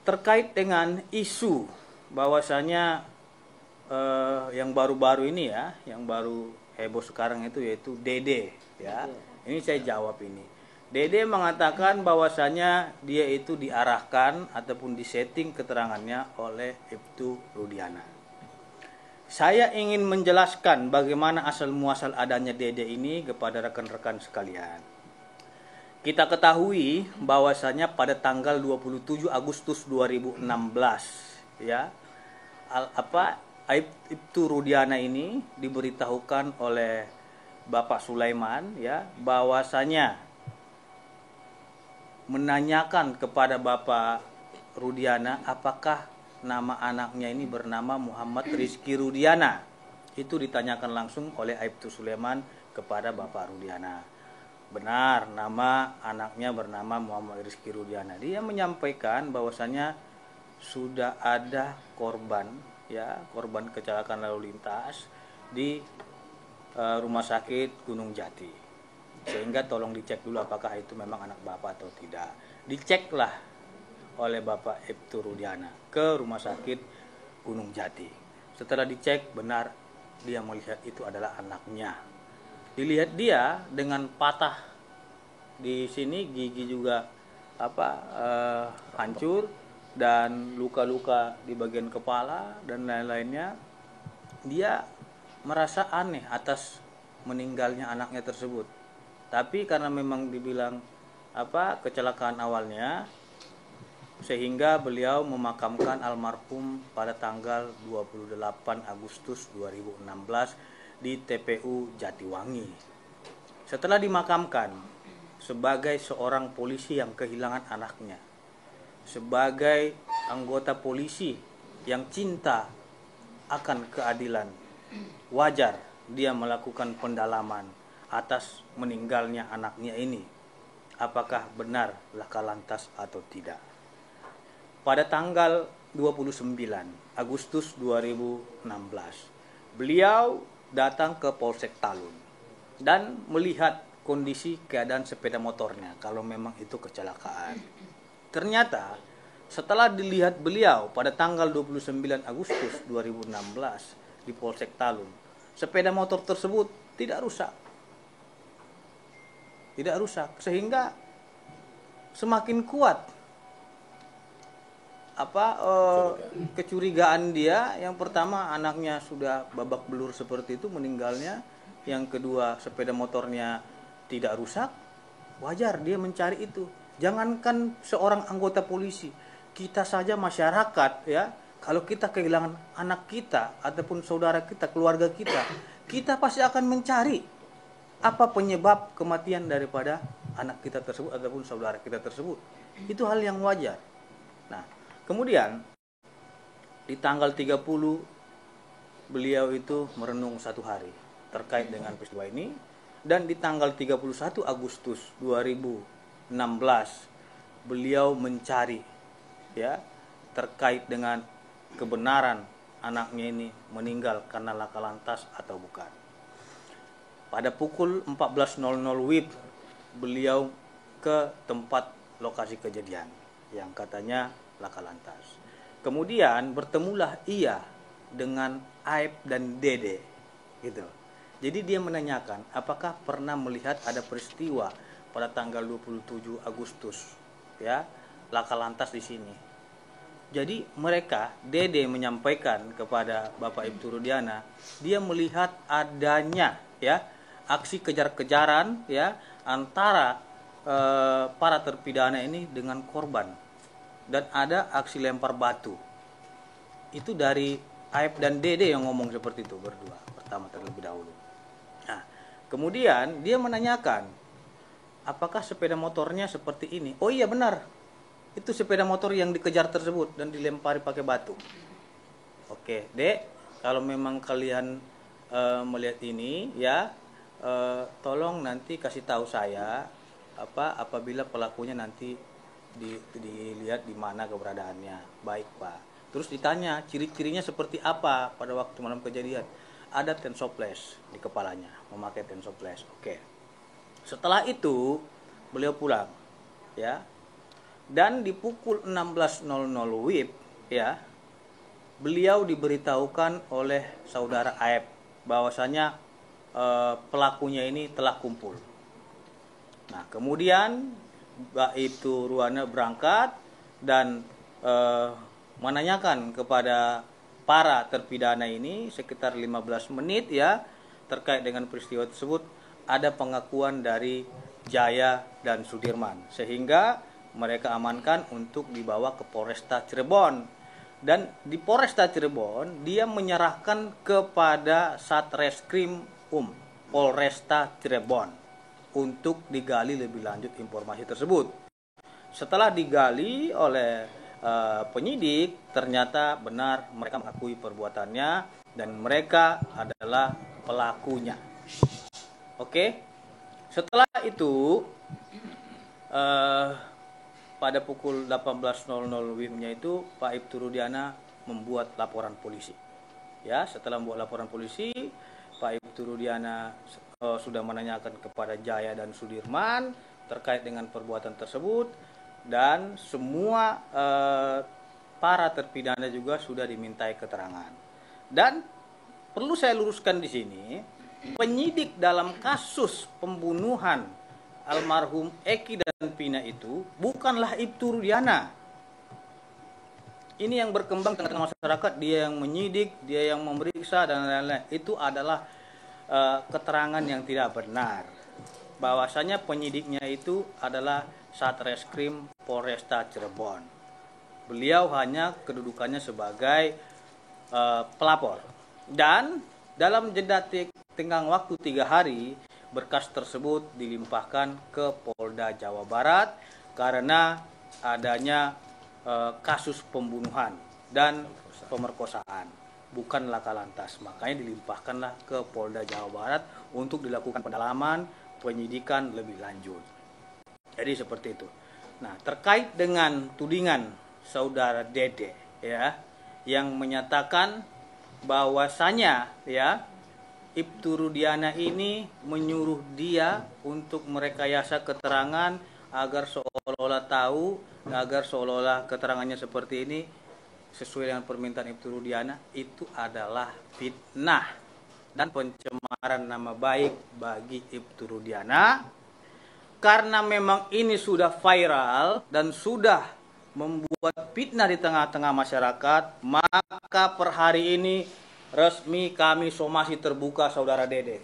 terkait dengan isu bahwasanya yang baru-baru ini ya, yang baru heboh sekarang itu yaitu Dede ya. Ini saya jawab ini. Dede mengatakan bahwasanya dia itu diarahkan ataupun disetting keterangannya oleh Ibtu Rudiana. Saya ingin menjelaskan bagaimana asal muasal adanya Dede ini kepada rekan-rekan sekalian. Kita ketahui bahwasanya pada tanggal 27 Agustus 2016 ya, Ibtu Rudiana ini diberitahukan oleh Bapak Sulaiman ya bahwasanya menanyakan kepada Bapak Rudiana apakah nama anaknya ini bernama Muhammad Rizky Rudiana. Itu ditanyakan langsung oleh Ibtu Sulaiman kepada Bapak Rudiana. Benar, nama anaknya bernama Muhammad Rizky Rudiana. Dia menyampaikan bahwasanya sudah ada korban ya, korban kecelakaan lalu lintas di rumah sakit Gunung Jati. Sehingga tolong dicek dulu apakah itu memang anak Bapak atau tidak. Diceklah oleh Bapak Ibtu Rudiana ke rumah sakit Gunung Jati. Setelah dicek benar dia melihat itu adalah anaknya. Dilihat dia dengan patah di sini, gigi juga hancur dan luka-luka di bagian kepala dan lain-lainnya. Dia merasa aneh atas meninggalnya anaknya tersebut. Tapi karena memang dibilang kecelakaan awalnya, sehingga beliau memakamkan almarhum pada tanggal 28 Agustus 2016 di TPU Jatiwangi. Setelah dimakamkan, sebagai seorang polisi yang kehilangan anaknya, sebagai anggota polisi yang cinta akan keadilan, wajar dia melakukan pendalaman atas meninggalnya anaknya ini. Apakah benar laka lantas atau tidak? Pada tanggal 29 Agustus 2016, beliau datang ke Polsek Talun dan melihat kondisi keadaan sepeda motornya kalau memang itu kecelakaan. Ternyata setelah dilihat beliau pada tanggal 29 Agustus 2016 di Polsek Talun, sepeda motor tersebut tidak rusak. Tidak rusak, sehingga semakin kuat kecurigaan dia. Yang pertama, anaknya sudah babak belur seperti itu meninggalnya. Yang kedua, sepeda motornya tidak rusak. Wajar dia mencari itu. Jangankan seorang anggota polisi, kita saja masyarakat ya, kalau kita kehilangan anak kita ataupun saudara kita, keluarga kita, kita pasti akan mencari apa penyebab kematian daripada anak kita tersebut ataupun saudara kita tersebut. Itu hal yang wajar. Nah, kemudian di tanggal 30 beliau itu merenung satu hari terkait dengan peristiwa ini, dan di tanggal 31 Agustus 2016 beliau mencari ya terkait dengan kebenaran anaknya ini meninggal karena laka lantas atau bukan. Pada pukul 14.00 WIB beliau ke tempat lokasi kejadian yang katanya laka lantas. Kemudian bertemulah ia dengan Aib dan Dede gitu. Jadi dia menanyakan apakah pernah melihat ada peristiwa pada tanggal 27 Agustus ya, laka lantas di sini. Jadi mereka, Dede menyampaikan kepada Bapak Ibtu Rudiana, dia melihat adanya ya aksi kejar-kejaran ya antara para terpidana ini dengan korban, dan ada aksi lempar batu. Itu dari Aib dan Dede yang ngomong seperti itu berdua pertama terlebih dahulu. Nah, kemudian dia menanyakan apakah sepeda motornya seperti ini. Oh iya benar, itu sepeda motor yang dikejar tersebut dan dilempari pakai batu. Oke Dek, kalau memang kalian melihat ini ya, tolong nanti kasih tahu saya apabila pelakunya nanti dilihat di mana keberadaannya. Baik Pak. Terus ditanya ciri-cirinya seperti apa pada waktu malam kejadian. Ada tensoples di kepalanya, memakai tensoples. Oke. Setelah itu beliau pulang ya. Dan di pukul 16.00 WIB ya, beliau diberitahukan oleh saudara Aep bahwasanya pelakunya ini telah kumpul. Nah, kemudian Ibtu Rudiana berangkat dan menanyakan kepada para terpidana ini sekitar 15 menit ya terkait dengan peristiwa tersebut. Ada pengakuan dari Jaya dan Sudirman sehingga mereka amankan untuk dibawa ke Polresta Cirebon. Dan di Polresta Cirebon dia menyerahkan kepada Satreskrim Polresta Cirebon untuk digali lebih lanjut informasi tersebut. Setelah digali oleh penyidik, ternyata benar mereka mengakui perbuatannya dan mereka adalah pelakunya. Oke, setelah itu pada pukul 18.00 WIB-nya itu Pak Ibtu Rudiana membuat laporan polisi. Ya, setelah membuat laporan polisi, Pak Ibtu Rudiana sudah menanyakan kepada Jaya dan Sudirman terkait dengan perbuatan tersebut dan semua para terpidana juga sudah dimintai keterangan. Dan perlu saya luruskan di sini, penyidik dalam kasus pembunuhan almarhum Eki dan Pina itu bukanlah Ibtu Rudiana. Ini yang berkembang di tengah masyarakat, dia yang menyidik, dia yang memeriksa dan lain-lain. Itu adalah keterangan yang tidak benar. Bahwasanya penyidiknya itu adalah Satreskrim Polresta Cirebon. Beliau hanya kedudukannya sebagai pelapor. Dan dalam jeda tenggang waktu 3 hari berkas tersebut dilimpahkan ke Polda Jawa Barat karena adanya kasus pembunuhan dan pemerkosaan, bukan laka lantas. Makanya dilimpahkanlah ke Polda Jawa Barat untuk dilakukan pendalaman, penyidikan lebih lanjut. Jadi seperti itu. Nah, terkait dengan tudingan saudara Dede ya, yang menyatakan bahwasanya ya Ibtu Rudiana ini menyuruh dia untuk merekayasa keterangan agar seolah-olah tahu, agar seolah-olah keterangannya seperti ini sesuai dengan permintaan Ibtu Rudiana, itu adalah fitnah dan pencemaran nama baik bagi Ibtu Rudiana. Karena memang ini sudah viral dan sudah membuat fitnah di tengah-tengah masyarakat, maka per hari ini resmi kami somasi terbuka saudara Dede.